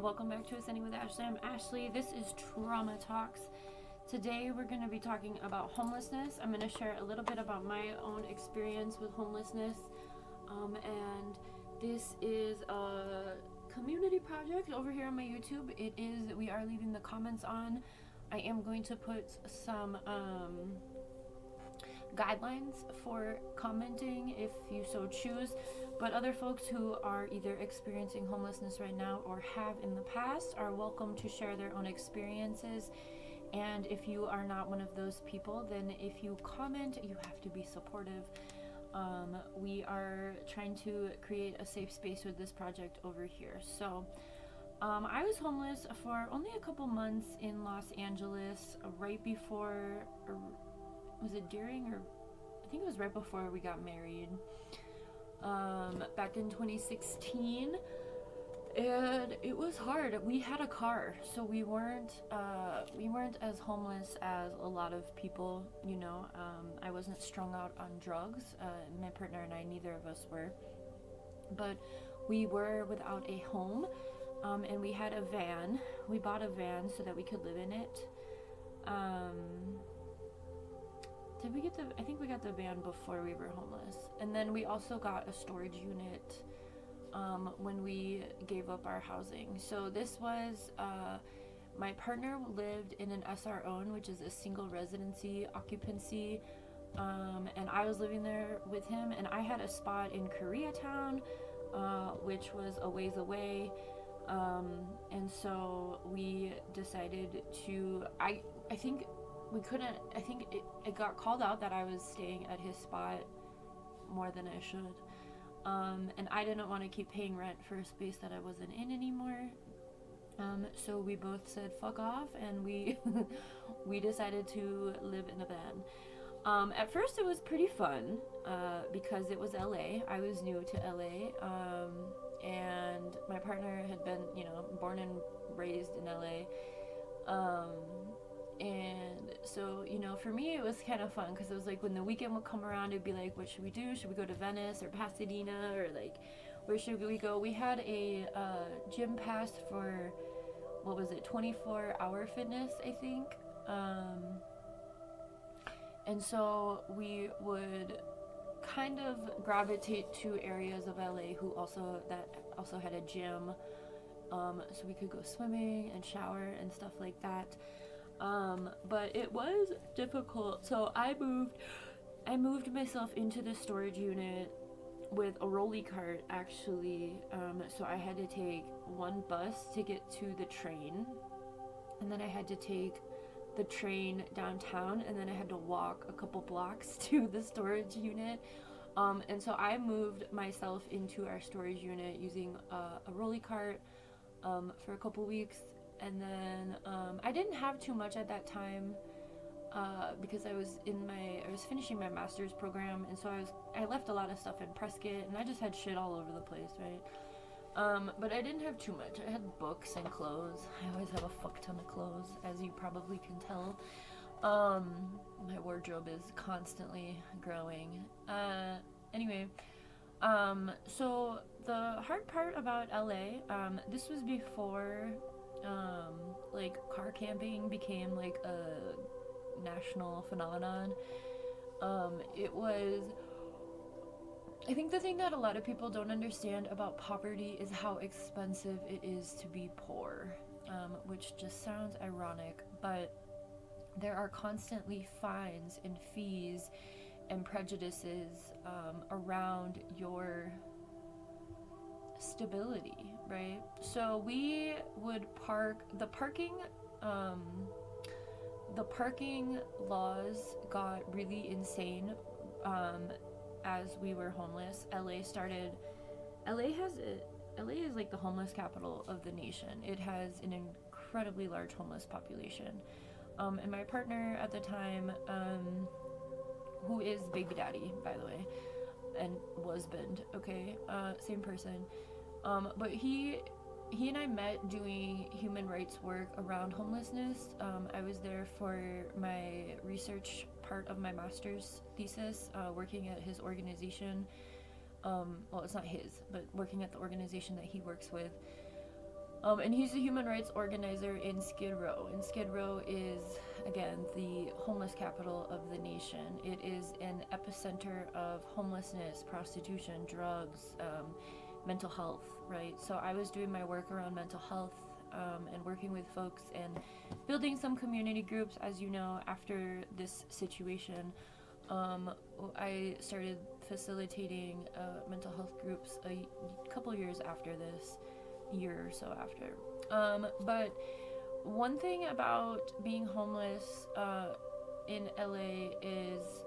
welcome back to Ascending with Ashley. I'm Ashley. This is Trauma Talks. Today we're going to be talking about homelessness. I'm going to share a little bit about my own experience with homelessness. And this is a community project over here on my YouTube. It is, we are leaving the comments on. I am going to put some guidelines for commenting if you so choose, but other folks who are either experiencing homelessness right now or have in the past are welcome to share their own experiences. And if you are not one of those people, then if you comment, you have to be supportive. We are trying to create a safe space with this project over here. So I was homeless for only a couple months in Los Angeles right before, or was it during, or I think it was right before we got married, back in 2016. And it was hard. We had a car, so we weren't as homeless as a lot of people, you know. I wasn't strung out on drugs. My partner and I, neither of us were, but we were without a home, and we had a van. We bought a van so that we could live in it. Did we get I think we got the van before we were homeless, and then we also got a storage unit when we gave up our housing. So this was, my partner lived in an SRO, which is a single residency occupancy, and I was living there with him, and I had a spot in Koreatown, which was a ways away, and so we decided to, I think we couldn't, I think it got called out that I was staying at his spot more than I should. And I didn't want to keep paying rent for a space that I wasn't in anymore. So we both said fuck off, and we we decided to live in a van. At first it was pretty fun, because it was LA. I was new to LA, and my partner had been, you know, born and raised in LA. And so, you know, for me it was kind of fun, because it was like when the weekend would come around, it'd be like, what should we do? Should we go to Venice or Pasadena, or like, where should we go? We had a gym pass for, what was it, 24-hour fitness, I think. And so we would kind of gravitate to areas of LA that also had a gym, so we could go swimming and shower and stuff like that. But it was difficult. So I moved myself into the storage unit with a rolly cart, actually. So I had to take one bus to get to the train, and then I had to take the train downtown, and then I had to walk a couple blocks to the storage unit. And so I moved myself into our storage unit using a rolly cart for a couple weeks. And then I didn't have too much at that time, because I was finishing my master's program, and so I left a lot of stuff in Prescott, and I just had shit all over the place, right? But I didn't have too much. I had books and clothes. I always have a fuck ton of clothes, as you probably can tell. My wardrobe is constantly growing. Anyway, so the hard part about LA, this was before like car camping became like a national phenomenon. I think the thing that a lot of people don't understand about poverty is how expensive it is to be poor, which just sounds ironic, but there are constantly fines and fees and prejudices around your stability, right? So we would the parking laws got really insane as we were homeless. LA is like the homeless capital of the nation. It has an incredibly large homeless population. And my partner at the time, who is baby daddy, by the way, and husband, okay, same person, but he and I met doing human rights work around homelessness. I was there for my research part of my master's thesis, working at his organization. Well, it's not his, but working at the organization that he works with. And he's a human rights organizer in Skid Row. And Skid Row is, again, the homeless capital of the nation. It is an epicenter of homelessness, prostitution, drugs, mental health, right? So I was doing my work around mental health, and working with folks and building some community groups. As you know, after this situation, I started facilitating mental health groups a couple years after this, year or so after. But one thing about being homeless in LA is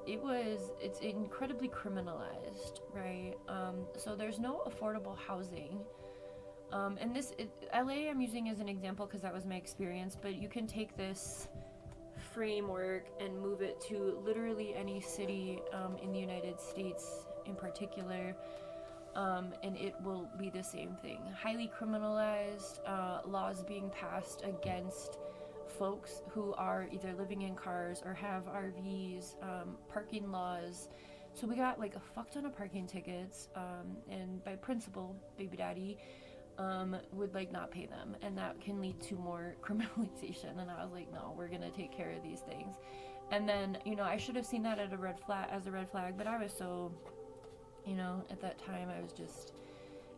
it's incredibly criminalized, right? So there's no affordable housing. And LA I'm using as an example because that was my experience, but you can take this framework and move it to literally any city in the United States in particular. And it will be the same thing. Highly criminalized, laws being passed against folks who are either living in cars or have RVs, parking laws. So we got like a fuck ton of parking tickets, and by principle, baby daddy would like not pay them, and that can lead to more criminalization. And I was like, no, we're gonna take care of these things. And then, I should have seen that as a red flag, but I was so, at that time I was just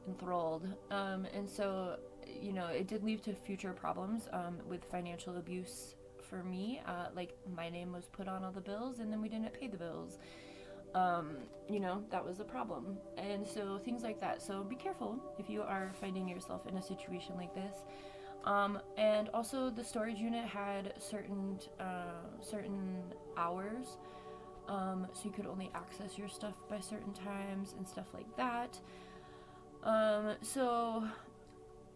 enthralled. And so, it did lead to future problems with financial abuse for me. Like my name was put on all the bills and then we didn't pay the bills. That was a problem. And so things like that. So be careful if you are finding yourself in a situation like this. And also the storage unit had certain hours. So you could only access your stuff by certain times and stuff like that. So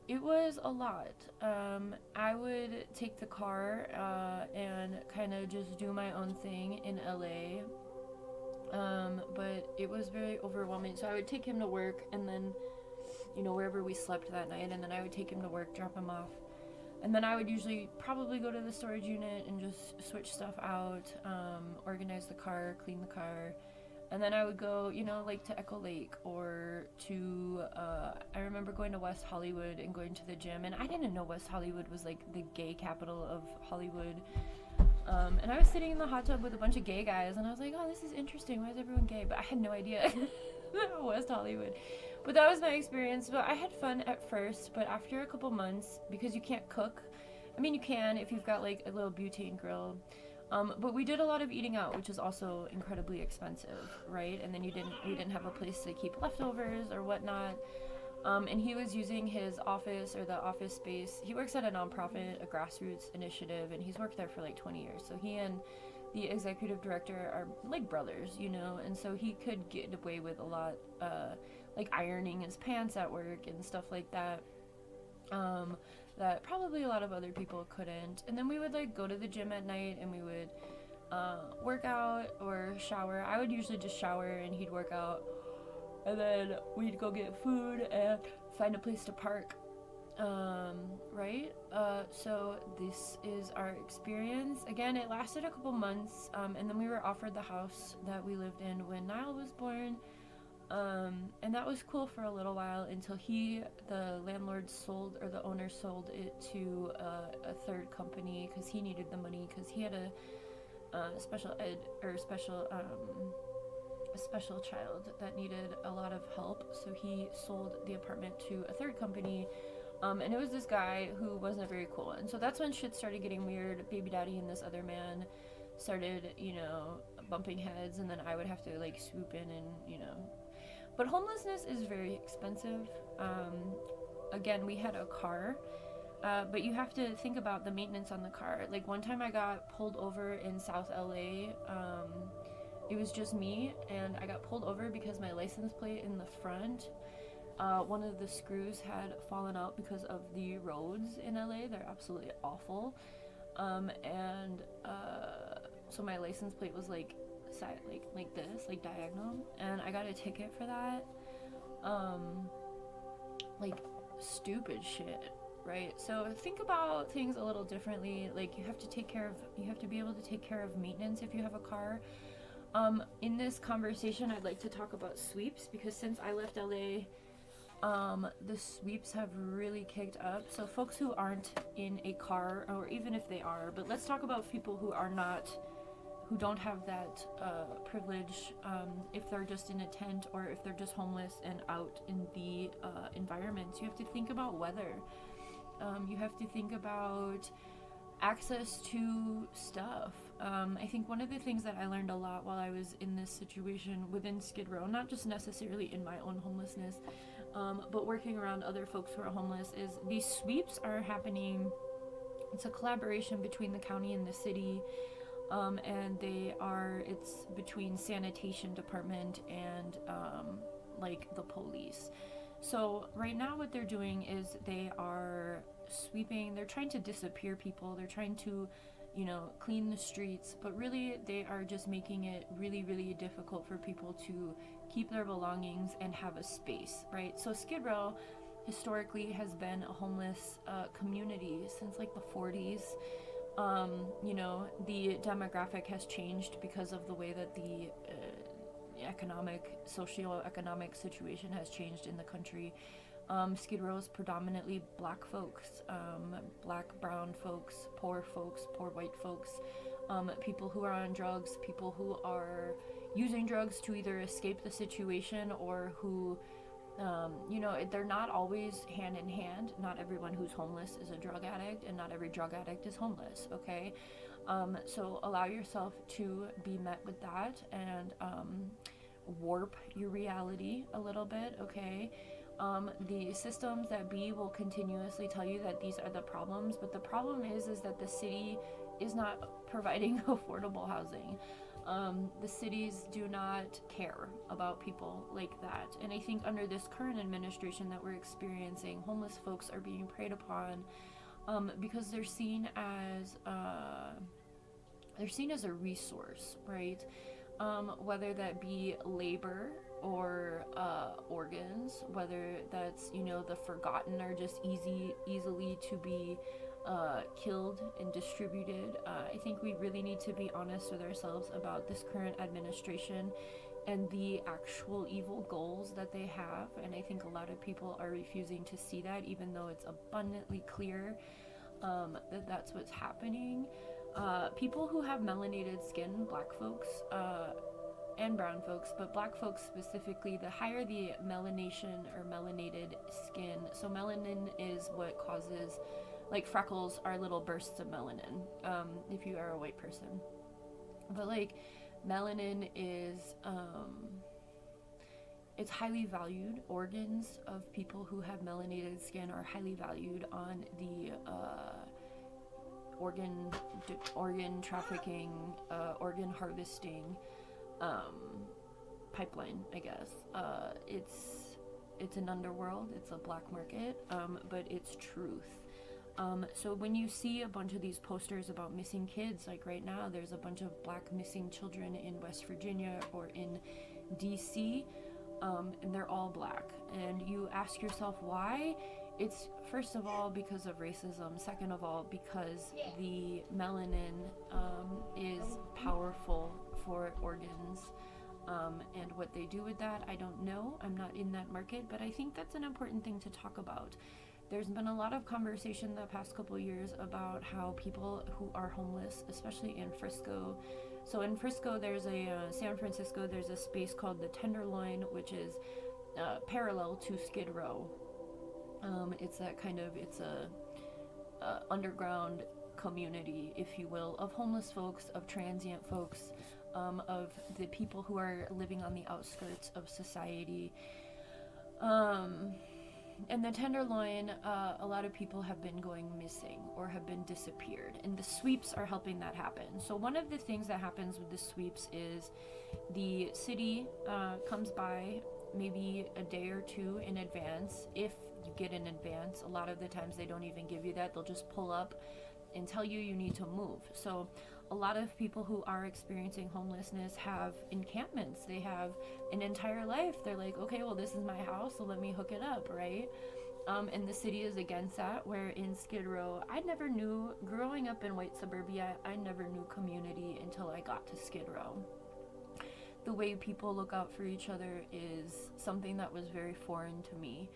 it was a lot. I would take the car and kind of just do my own thing in LA. But it was very overwhelming. So I would take him to work and then, wherever we slept that night, and then I would take him to work, drop him off. And then I would usually probably go to the storage unit and just switch stuff out, organize the car, clean the car. And then I would go, like to Echo Lake or to, I remember going to West Hollywood and going to the gym. And I didn't know West Hollywood was like the gay capital of Hollywood. And I was sitting in the hot tub with a bunch of gay guys, and I was like, oh, this is interesting. Why is everyone gay? But I had no idea. West Hollywood. But that was my experience. But I had fun at first, but after a couple months, because you can't cook. I mean, you can if you've got like a little butane grill. But we did a lot of eating out, which is also incredibly expensive, right? And then we didn't have a place to keep leftovers or whatnot. And he was using his office or the office space. He works at a nonprofit, a grassroots initiative, and he's worked there for like 20 years. So he and the executive director are like brothers, and so he could get away with a lot, like ironing his pants at work and stuff like that. That probably a lot of other people couldn't. And then we would like go to the gym at night and we would work out or shower. I would usually just shower and he'd work out. And then we'd go get food and find a place to park, right? So this is our experience. Again, it lasted a couple months, and then we were offered the house that we lived in when Niall was born. And that was cool for a little while until the landlord sold, or the owner sold it to a third company because he needed the money because he had a special child that needed a lot of help, so he sold the apartment to a third company, and it was this guy who wasn't very cool. And so that's when shit started getting weird. Baby daddy and this other man started, bumping heads, and then I would have to like swoop in and, But homelessness is very expensive. Again, we had a car, but you have to think about the maintenance on the car. Like one time I got pulled over in South LA. It was just me, and I got pulled over because my license plate in the front, one of the screws had fallen out because of the roads in LA. They're absolutely awful. So my license plate was like side, like this, like diagonal, and I got a ticket for that. Like stupid shit, right? So think about things a little differently. Like you have to be able to take care of maintenance if you have a car. In this conversation, I'd like to talk about sweeps, because since I left LA, The sweeps have really kicked up. So folks who aren't in a car, or even if they are, but let's talk about people who are not, who don't have that privilege, if they're just in a tent or if they're just homeless and out in the environments. You have to think about weather. You have to think about access to stuff. I think one of the things that I learned a lot while I was in this situation within Skid Row, not just necessarily in my own homelessness, but working around other folks who are homeless, is these sweeps are happening. It's a collaboration between the county and the city, and it's between sanitation department and like the police. So right now what they're doing is they are sweeping, they're trying to disappear people, they're trying to, clean the streets, but really they are just making it really, really difficult for people to keep their belongings and have a space, right? So Skid Row historically has been a homeless community since like the 40s. The demographic has changed because of the way that the socioeconomic situation has changed in the country. Skid Row is predominantly black folks, black, brown folks, poor white folks, people who are on drugs, people who are using drugs to either escape the situation or who, they're not always hand in hand. Not everyone who's homeless is a drug addict, and not every drug addict is homeless, okay? So allow yourself to be met with that and warp your reality a little bit, okay? The systems that be will continuously tell you that these are the problems, but the problem is that the city is not providing affordable housing. The cities do not care about people like that, and I think under this current administration that we're experiencing, homeless folks are being preyed upon because they're seen as a resource, right? Whether that be labor or organs, whether that's the forgotten or just easily to be killed and distributed. I think we really need to be honest with ourselves about this current administration and the actual evil goals that they have, and I think a lot of people are refusing to see that, even though it's abundantly clear that that's what's happening. People who have melanated skin, black folks, and brown folks, but black folks specifically, the higher the melanation or melanated skin. So melanin is what causes, like freckles are little bursts of melanin, if you are a white person. But like melanin is, it's highly valued. Organs of people who have melanated skin are highly valued on the organ trafficking, organ harvesting pipeline, I guess. It's an underworld, it's a black market, but it's truth. So when you see a bunch of these posters about missing kids, like right now there's a bunch of black missing children in West Virginia or in DC, and they're all black, and you ask yourself why. It's first of all because of racism, second of all because the melanin is powerful for organs, and what they do with that, I don't know. I'm not in that market, but I think that's an important thing to talk about. There's been a lot of conversation the past couple years about how people who are homeless, especially in Frisco. So in Frisco, San Francisco, there's a space called the Tenderloin, which is parallel to Skid Row. It's a underground community, if you will, of homeless folks, of transient folks, of the people who are living on the outskirts of society. And the Tenderloin, a lot of people have been going missing or have been disappeared, and the sweeps are helping that happen. So one of the things that happens with the sweeps is the city comes by maybe a day or two in advance. If you get in advance, a lot of the times they don't even give you that. They'll just pull up and tell you need to move. So a lot of people who are experiencing homelessness have encampments. They have an entire life. They're like, okay, well, this is my house, so let me hook it up, right? And the city is against that, where in Skid Row, growing up in white suburbia, I never knew community until I got to Skid Row. The way people look out for each other is something that was very foreign to me.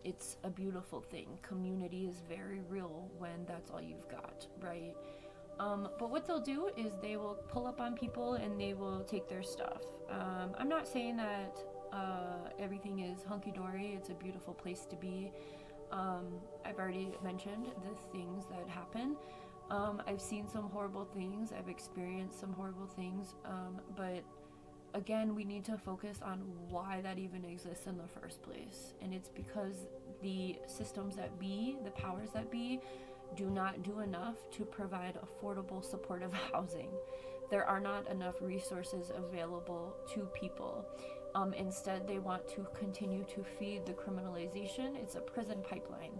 it's a beautiful thing. Community is very real when that's all you've got, right? But what they'll do is they will pull up on people and they will take their stuff. I'm not saying that everything is hunky-dory. It's a beautiful place to be. I've already mentioned the things that happen. I've seen some horrible things. I've experienced some horrible things. But again, we need to focus on why that even exists in the first place. And it's because the systems that be, the powers that be, do not do enough to provide affordable, supportive housing. There are not enough resources available to people. Instead, they want to continue to feed the criminalization. It's a prison pipeline.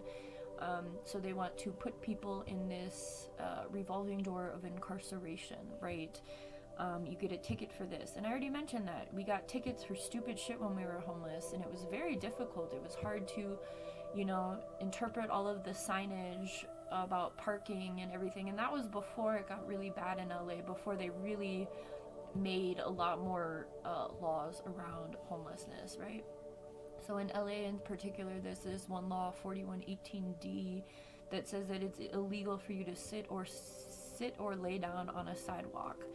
So they want to put people in this revolving door of incarceration, right? You get a ticket for this. And I already mentioned that. We got tickets for stupid shit when we were homeless, and it was very difficult. It was hard to, interpret all of the signage about parking and everything. And that was before it got really bad in LA, before they really made a lot more laws around homelessness, right? So in LA in particular, there's this one law, 4118D, that says that it's illegal for you to sit or lay down on a sidewalk.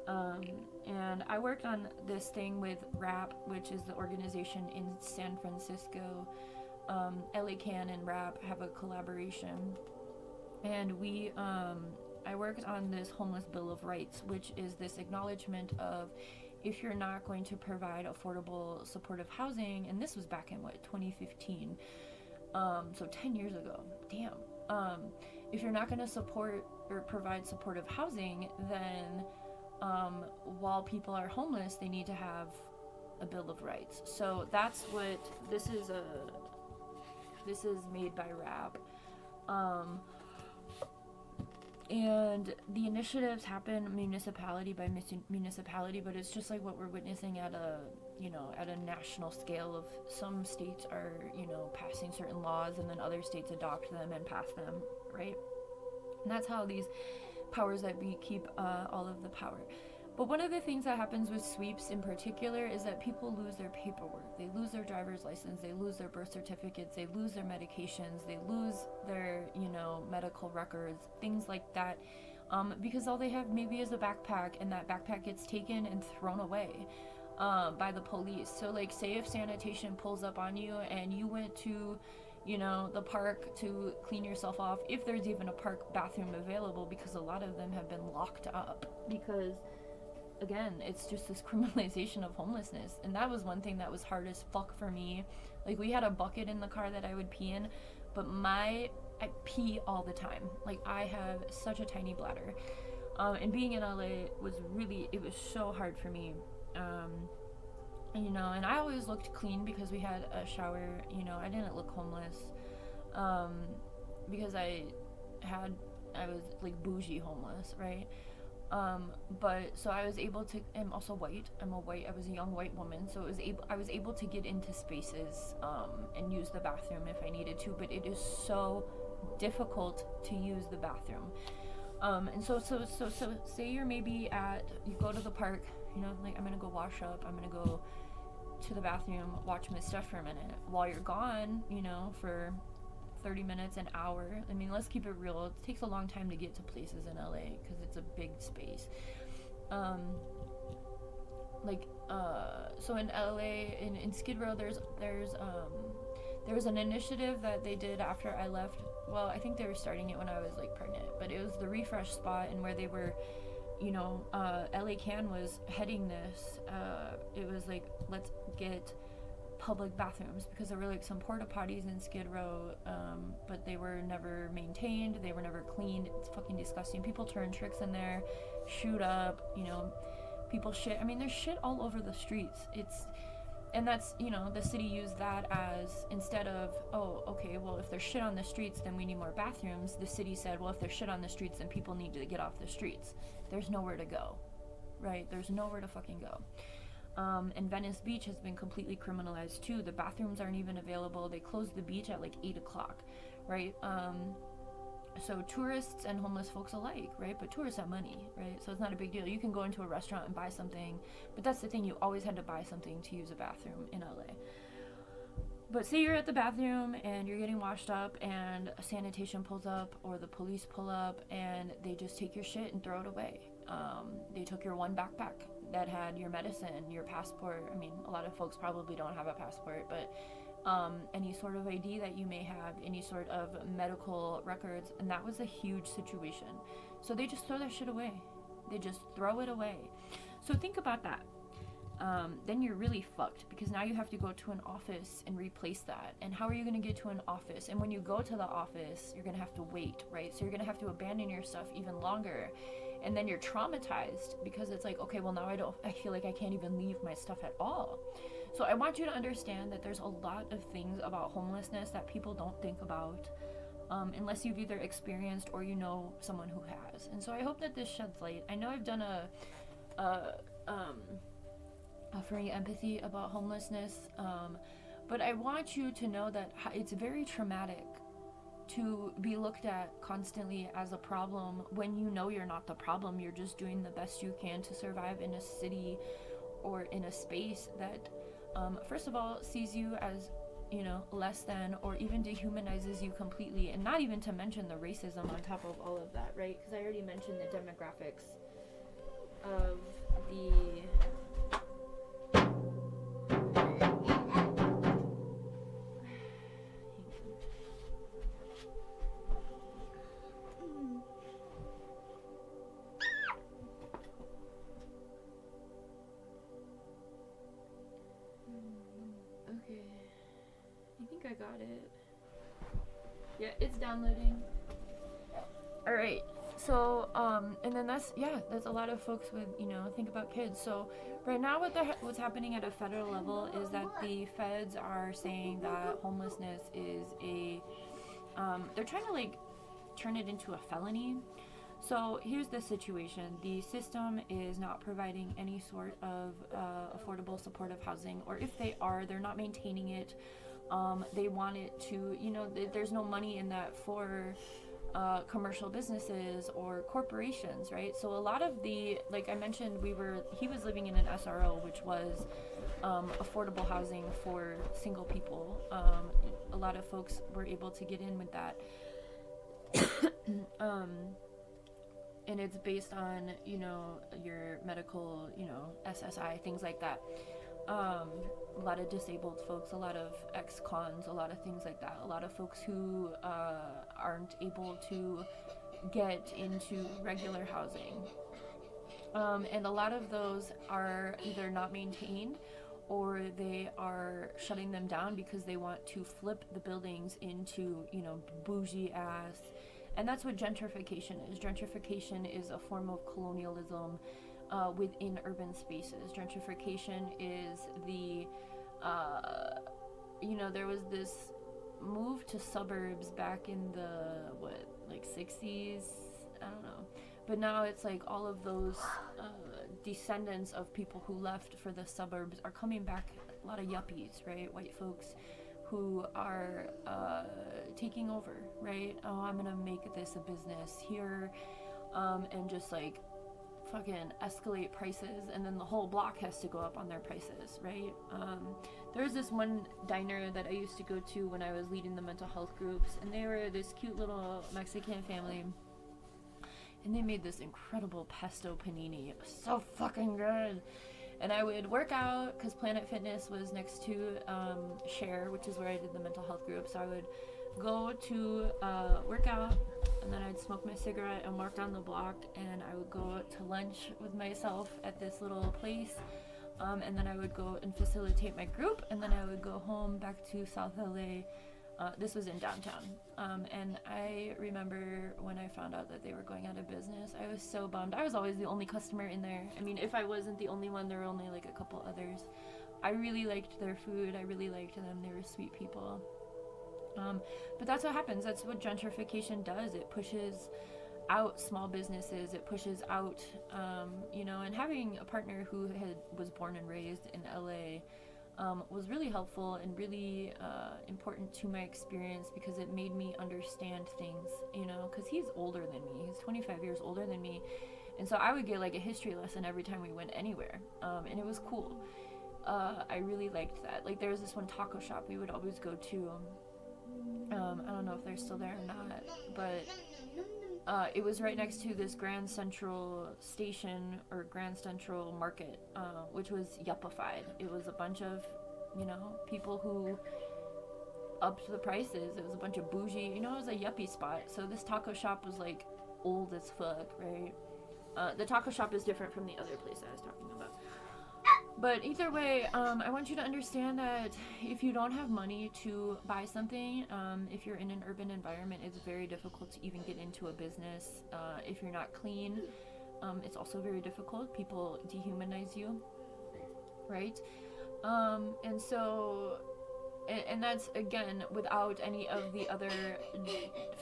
And I worked on this thing with RAP, which is the organization in San Francisco. LA Can and RAP have a collaboration, and I worked on this homeless bill of rights, which is this acknowledgement of, if you're not going to provide affordable, supportive housing, and this was back in 2015, so 10 years ago, damn. If you're not going to support or provide supportive housing, then while people are homeless, they need to have a bill of rights. So that's what this is. This is made by RAP. And the initiatives happen municipality by municipality, but it's just like what we're witnessing at a national scale of some states are, passing certain laws, and then other states adopt them and pass them, right? And that's how these powers that be keep all of the power. But one of the things that happens with sweeps in particular is that people lose their paperwork. They lose their driver's license, they lose their birth certificates, they lose their medications, they lose their, medical records, things like that, because all they have maybe is a backpack, and that backpack gets taken and thrown away by the police. So, like, say if sanitation pulls up on you and you went to, the park to clean yourself off, if there's even a park bathroom available, because a lot of them have been locked up, because again, it's just this criminalization of homelessness. And that was one thing that was hard as fuck for me. Like, we had a bucket in the car that I would pee in, but I pee all the time. Like, I have such a tiny bladder. And being in LA was so hard for me. And I always looked clean because we had a shower. I didn't look homeless, because I was like bougie homeless, right? But so I was able to, I'm also white. I was a young white woman, so I was able to get into spaces, and use the bathroom if I needed to, but it is so difficult to use the bathroom. And so say you go to the park, like, I'm gonna go wash up, I'm gonna go to the bathroom, watch my stuff for a minute. While you're gone, for 30 minutes, an hour. I mean, let's keep it real. It takes a long time to get to places in LA because it's a big space. So in LA, in Skid Row, there was an initiative that they did after I left. Well, I think they were starting it when I was like pregnant, but it was the refresh spot, and where they were, LA Can was heading this. It was like, let's get public bathrooms, because there were like some porta potties in Skid Row, but they were never maintained, they were never cleaned. It's fucking disgusting. People turn tricks in there, shoot up, people shit. I mean, there's shit all over the streets. And that's, the city used that as, instead of, oh, okay, well, if there's shit on the streets, then we need more bathrooms. The city said, well, if there's shit on the streets, then people need to get off the streets. There's nowhere to go, right? There's nowhere to fucking go. And Venice Beach has been completely criminalized too. The bathrooms aren't even available. They closed the beach at like 8 o'clock, right? So tourists and homeless folks alike, right? But tourists have money, right? So it's not a big deal. You can go into a restaurant and buy something, but that's the thing. You always had to buy something to use a bathroom in LA. But say you're at the bathroom and you're getting washed up and sanitation pulls up or the police pull up and they just take your shit and throw it away. They took your one backpack that had your medicine, your passport. I mean, a lot of folks probably don't have a passport, but any sort of ID that you may have, any sort of medical records, and that was a huge situation. So they just throw their shit away. They just throw it away. So think about that. Then you're really fucked because now you have to go to an office and replace that. And how are you going to get to an office? And when you go to the office, you're going to have to wait, right? So you're going to have to abandon your stuff even longer. And then you're traumatized because it's like, okay, well now I feel like I can't even leave my stuff at all. So I want you to understand that there's a lot of things about homelessness that people don't think about unless you've either experienced or you know someone who has. And so I hope that this sheds light. I know I've done offering empathy about homelessness, but I want you to know that it's very traumatic to be looked at constantly as a problem when you know you're not the problem. You're just doing the best you can to survive in a city or in a space that first of all sees you as, you know, less than, or even dehumanizes you completely, and not even to mention the racism on top of all of that, right? Because I already mentioned the demographics of the okay, I think I got it. Yeah, it's downloading. All right. So, and then that's a lot of folks with, you know, think about kids. So right now what's happening at a federal level is that the feds are saying that homelessness is they're trying to like turn it into a felony. So here's the situation. The system is not providing any sort of affordable supportive housing, or if they are, they're not maintaining it. They want it to, you know, there's no money in that for commercial businesses or corporations, right? So a lot of the, like I mentioned, he was living in an SRO, which was affordable housing for single people. A lot of folks were able to get in with that. And it's based on, you know, your medical, you know, SSI, things like that. A lot of disabled folks, a lot of ex-cons, a lot of things like that. A lot of folks who aren't able to get into regular housing. And a lot of those are either not maintained or they are shutting them down because they want to flip the buildings into, you know, bougie ass. And that's what gentrification is. Gentrification is a form of colonialism within urban spaces. Gentrification is the, you know, there was this move to suburbs back in the, 60s? I don't know. But now it's like all of those descendants of people who left for the suburbs are coming back, a lot of yuppies, right? White folks who are taking over, right? Oh, I'm gonna make this a business here, and just like fucking escalate prices, and then the whole block has to go up on their prices, right? There was this one diner that I used to go to when I was leading the mental health groups, and they were this cute little Mexican family, and they made this incredible pesto panini. It was so fucking good. And I would work out because Planet Fitness was next to Share, which is where I did the mental health group. So I would go to work out, and then I'd smoke my cigarette and walk down the block, and I would go to lunch with myself at this little place, and then I would go and facilitate my group, and then I would go home back to South LA. This was in downtown, and I remember when I found out that they were going out of business, I was so bummed. I was always the only customer in there. I mean, if I wasn't the only one, there were only like a couple others. I really liked their food. I really liked them. They were sweet people. But that's what happens. That's what gentrification does. It pushes out small businesses. It pushes out, you know, and having a partner who was born and raised in LA was really helpful and really important to my experience, because it made me understand things, you know, because he's older than me. He's 25 years older than me. And so I would get like a history lesson every time we went anywhere. And it was cool. I really liked that. Like, there was this one taco shop we would always go to. I don't know if they're still there or not, but it was right next to this Grand Central Station or Grand Central Market, which was yuppified. It was a bunch of, people who upped the prices. It was a bunch of bougie, it was a yuppie spot. So this taco shop was like old as fuck, right? The taco shop is different from the other place I was talking about. But either way, I want you to understand that if you don't have money to buy something, if you're in an urban environment, it's very difficult to even get into a business. If you're not clean, it's also very difficult. People dehumanize you, right? And so, and that's, again, without any of the other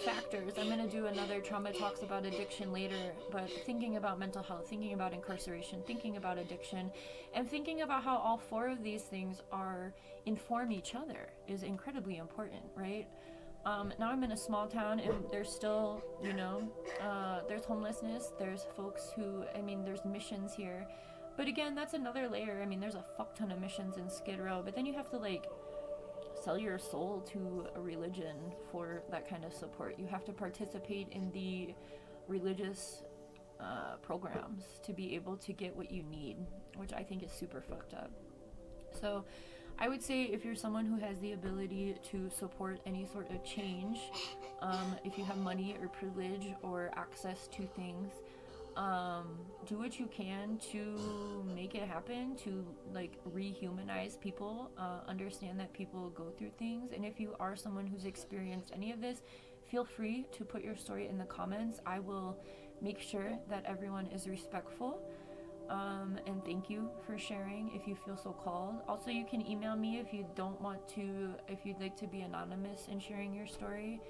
factors. I'm going to do another Trauma Talks about addiction later, but thinking about mental health, thinking about incarceration, thinking about addiction, and thinking about how all four of these things inform each other is incredibly important, right? Now I'm in a small town, and there's still, there's homelessness, there's folks who, there's missions here. But again, that's another layer. There's a fuck ton of missions in Skid Row, but then you have to, sell your soul to a religion for that kind of support. You have to participate in the religious programs to be able to get what you need, which I think is super fucked up. So I would say if you're someone who has the ability to support any sort of change, if you have money or privilege or access to things, do what you can to make it happen, to rehumanize people, understand that people go through things. And if you are someone who's experienced any of this, feel free to put your story in the comments. I will make sure that everyone is respectful. And thank you for sharing if you feel so called. Also, you can email me if you'd like to be anonymous in sharing your story.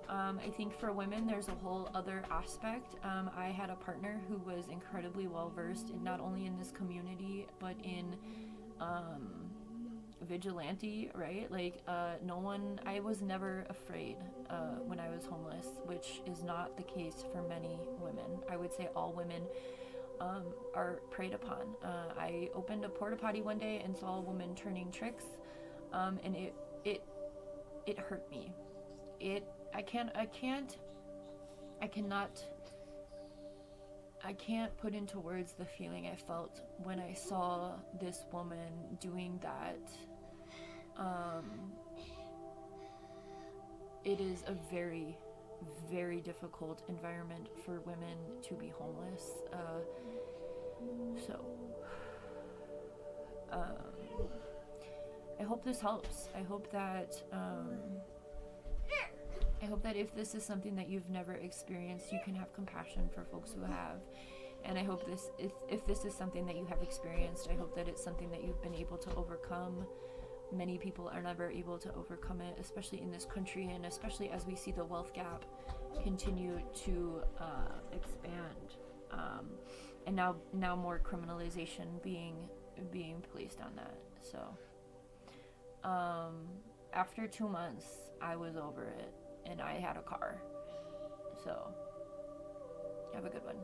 I think for women, there's a whole other aspect. I had a partner who was incredibly well versed in not only in this community, but in vigilante, right? I was never afraid when I was homeless, which is not the case for many women. I would say all women are preyed upon. I opened a porta potty one day and saw a woman turning tricks, and it hurt me. I can't put into words the feeling I felt when I saw this woman doing that. It is a very, very difficult environment for women to be homeless. I hope this helps. I hope that if this is something that you've never experienced, you can have compassion for folks who have. And I hope if this is something that you have experienced, I hope that it's something that you've been able to overcome. Many people are never able to overcome it, especially in this country, and especially as we see the wealth gap continue to expand. And now more criminalization being placed on that. So after 2 months, I was over it. And I had a car. So, have a good one.